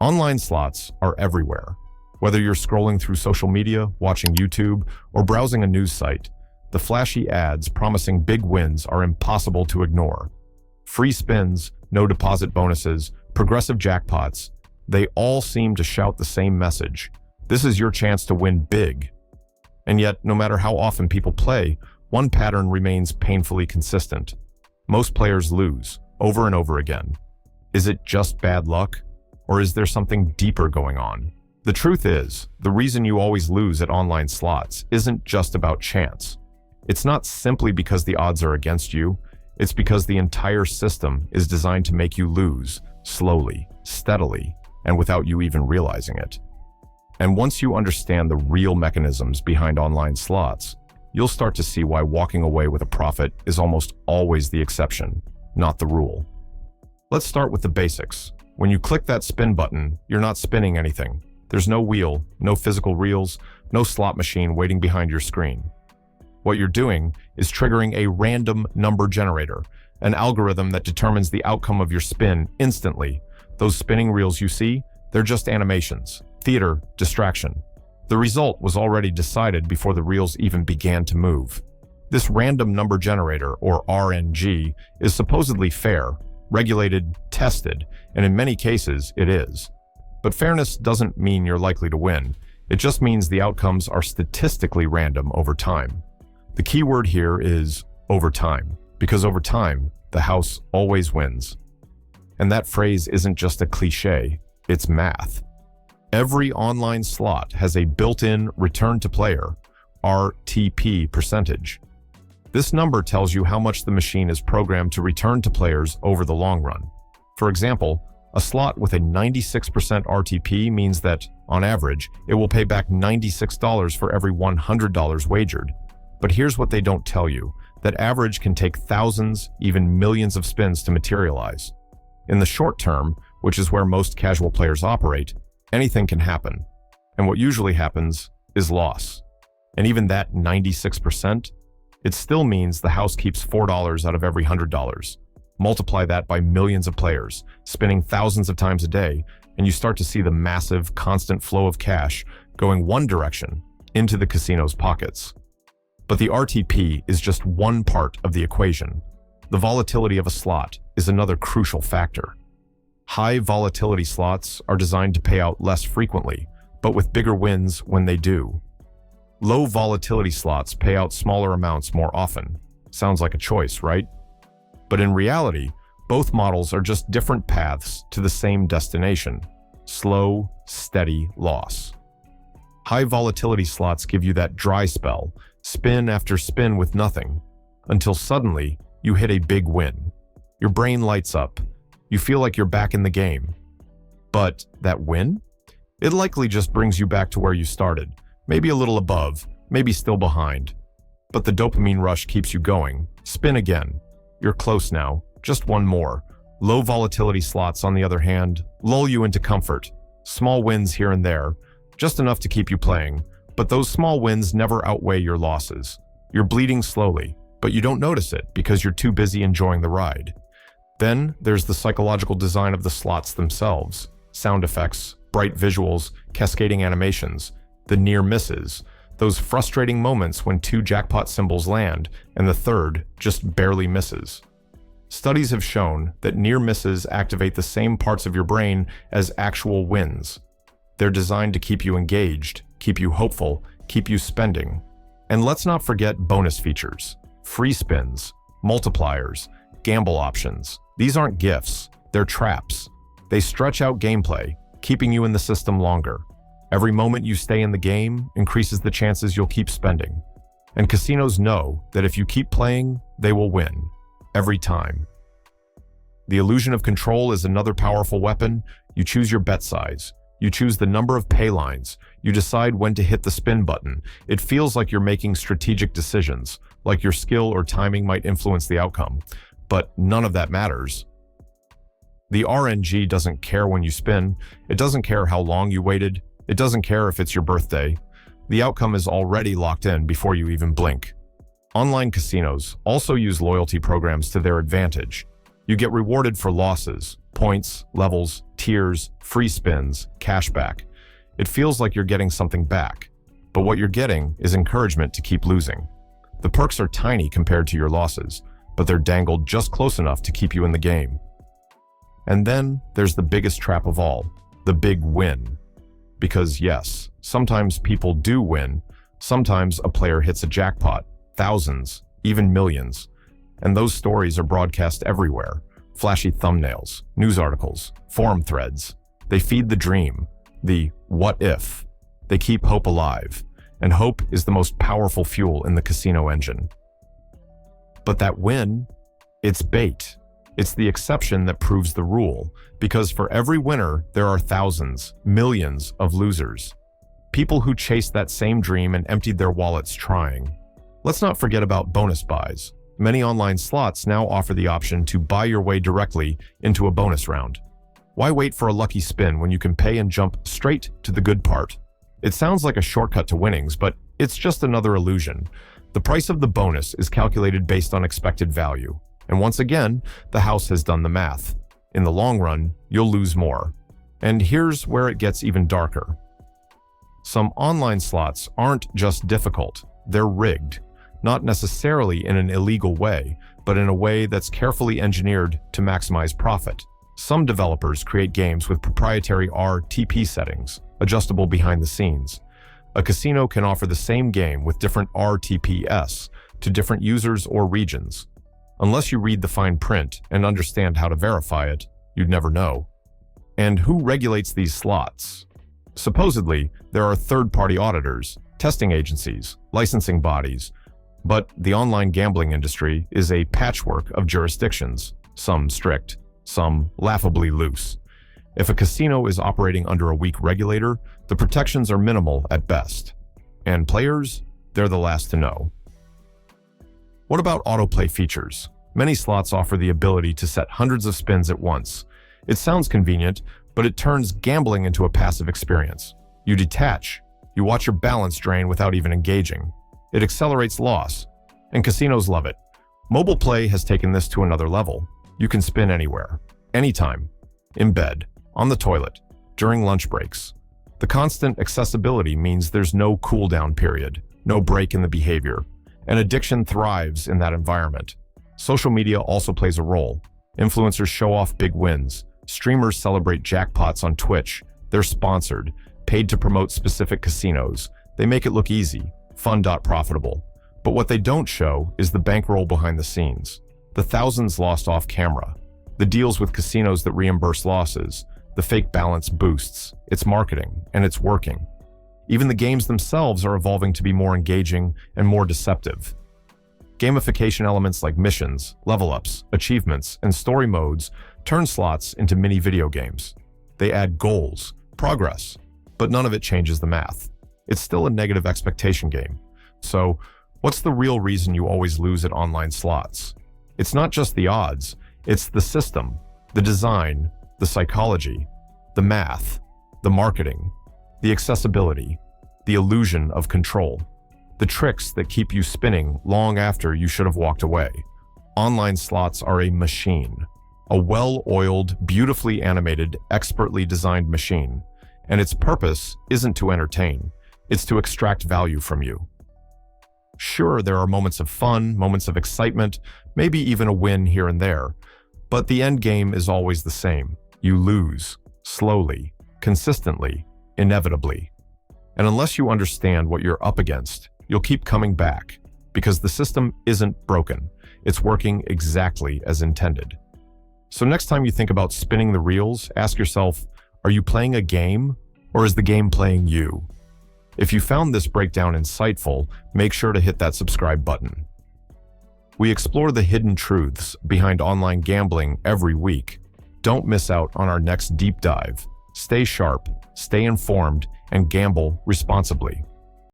Online slots are everywhere. Whether you're scrolling through social media, watching YouTube, or browsing a news site, the flashy ads promising big wins are impossible to ignore. Free spins, no deposit bonuses, progressive jackpots, they all seem to shout the same message. This is your chance to win big. And yet, no matter how often people play, one pattern remains painfully consistent. Most players lose, over and over again. Is it just bad luck? Or is there something deeper going on? The truth is, the reason you always lose at online slots isn't just about chance. It's not simply because the odds are against you. It's because the entire system is designed to make you lose, slowly, steadily, and without you even realizing it. And once you understand the real mechanisms behind online slots, you'll start to see why walking away with a profit is almost always the exception, not the rule. Let's start with the basics. When you click that spin button, you're not spinning anything. There's no wheel, no physical reels, no slot machine waiting behind your screen. What you're doing is triggering a random number generator, an algorithm that determines the outcome of your spin instantly. Those spinning reels you see, they're just animations, theater, distraction. The result was already decided before the reels even began to move. This random number generator, or RNG, is supposedly fair, regulated, tested, and in many cases, it is. But fairness doesn't mean you're likely to win. It just means the outcomes are statistically random over time. The key word here is over time, because over time, the house always wins. And that phrase isn't just a cliche, it's math. Every online slot has a built-in return to player, RTP percentage. This number tells you how much the machine is programmed to return to players over the long run. For example, a slot with a 96% RTP means that, on average, it will pay back $96 for every $100 wagered. But here's what they don't tell you, that average can take thousands, even millions of spins to materialize. In the short term, which is where most casual players operate, anything can happen. And what usually happens is loss. And even that 96%, it still means the house keeps $4 out of every $100. Multiply that by millions of players, spinning thousands of times a day, and you start to see the massive, constant flow of cash going one direction, into the casino's pockets. But the RTP is just one part of the equation. The volatility of a slot is another crucial factor. High volatility slots are designed to pay out less frequently, but with bigger wins when they do. Low volatility slots pay out smaller amounts more often. Sounds like a choice, right? But in reality, both models are just different paths to the same destination: slow, steady loss. High volatility slots give you that dry spell, spin after spin with nothing, until suddenly you hit a big win. Your brain lights up. You feel like you're back in the game. But that win? It likely just brings you back to where you started, maybe a little above, maybe still behind. But the dopamine rush keeps you going. Spin again. You're close now, just one more. Low volatility slots, on the other hand, lull you into comfort. Small wins here and there, just enough to keep you playing. But those small wins never outweigh your losses. You're bleeding slowly, but you don't notice it because you're too busy enjoying the ride. Then there's the psychological design of the slots themselves. Sound effects, bright visuals, cascading animations, the near misses, those frustrating moments when two jackpot symbols land and the third just barely misses. Studies have shown that near misses activate the same parts of your brain as actual wins. They're designed to keep you engaged, keep you hopeful, keep you spending. And let's not forget bonus features, free spins, multipliers, gamble options. These aren't gifts, they're traps. They stretch out gameplay, keeping you in the system longer. Every moment you stay in the game increases the chances you'll keep spending. And casinos know that if you keep playing, they will win. Every time. The illusion of control is another powerful weapon. You choose your bet size. You choose the number of pay lines. You decide when to hit the spin button. It feels like you're making strategic decisions, like your skill or timing might influence the outcome. But none of that matters. The RNG doesn't care when you spin. It doesn't care how long you waited. It doesn't care if it's your birthday. The outcome is already locked in before you even blink. Online casinos also use loyalty programs to their advantage. You get rewarded for losses, points, levels, tiers, free spins, cashback. It feels like you're getting something back, but what you're getting is encouragement to keep losing. The perks are tiny compared to your losses, but they're dangled just close enough to keep you in the game. And then there's the biggest trap of all, the big win. Because yes, sometimes people do win. Sometimes a player hits a jackpot, thousands, even millions. And those stories are broadcast everywhere. Flashy thumbnails, news articles, forum threads. They feed the dream, the what if. They keep hope alive, and hope is the most powerful fuel in the casino engine. But that win, it's bait. It's the exception that proves the rule, because for every winner, there are thousands, millions of losers. People who chased that same dream and emptied their wallets trying. Let's not forget about bonus buys. Many online slots now offer the option to buy your way directly into a bonus round. Why wait for a lucky spin when you can pay and jump straight to the good part? It sounds like a shortcut to winnings, but it's just another illusion. The price of the bonus is calculated based on expected value. And once again, the house has done the math. In the long run, you'll lose more. And here's where it gets even darker. Some online slots aren't just difficult, they're rigged. Not necessarily in an illegal way, but in a way that's carefully engineered to maximize profit. Some developers create games with proprietary RTP settings, adjustable behind the scenes. A casino can offer the same game with different RTPs to different users or regions. Unless you read the fine print and understand how to verify it, you'd never know. And who regulates these slots? Supposedly, there are third-party auditors, testing agencies, licensing bodies, but the online gambling industry is a patchwork of jurisdictions, some strict, some laughably loose. If a casino is operating under a weak regulator, the protections are minimal at best. And players, they're the last to know. What about autoplay features? Many slots offer the ability to set hundreds of spins at once. It sounds convenient, but it turns gambling into a passive experience. You detach. You watch your balance drain without even engaging. It accelerates loss, and casinos love it. Mobile play has taken this to another level. You can spin anywhere, anytime, in bed, on the toilet, during lunch breaks. The constant accessibility means there's no cool-down period, no break in the behavior, and addiction thrives in that environment. Social media also plays a role. Influencers show off big wins. Streamers celebrate jackpots on Twitch. They're sponsored, paid to promote specific casinos. They make it look easy, fun, profitable. But what they don't show is the bankroll behind the scenes. The thousands lost off camera. The deals with casinos that reimburse losses. The fake balance boosts. It's marketing, and it's working. Even the games themselves are evolving to be more engaging and more deceptive. Gamification elements like missions, level-ups, achievements, and story modes turn slots into mini video games. They add goals, progress, but none of it changes the math. It's still a negative expectation game. So, what's the real reason you always lose at online slots? It's not just the odds, it's the system, the design, the psychology, the math, the marketing, the accessibility, the illusion of control, the tricks that keep you spinning long after you should have walked away. Online slots are a machine, a well-oiled, beautifully animated, expertly designed machine, and its purpose isn't to entertain, it's to extract value from you. Sure, there are moments of fun, moments of excitement, maybe even a win here and there, but the end game is always the same. You lose, slowly, consistently, inevitably. And unless you understand what you're up against, you'll keep coming back, because the system isn't broken. It's working exactly as intended. So next time you think about spinning the reels, ask yourself, are you playing a game, or is the game playing you? If you found this breakdown insightful, make sure to hit that subscribe button. We explore the hidden truths behind online gambling every week. Don't miss out on our next deep dive. Stay sharp, stay informed, and gamble responsibly.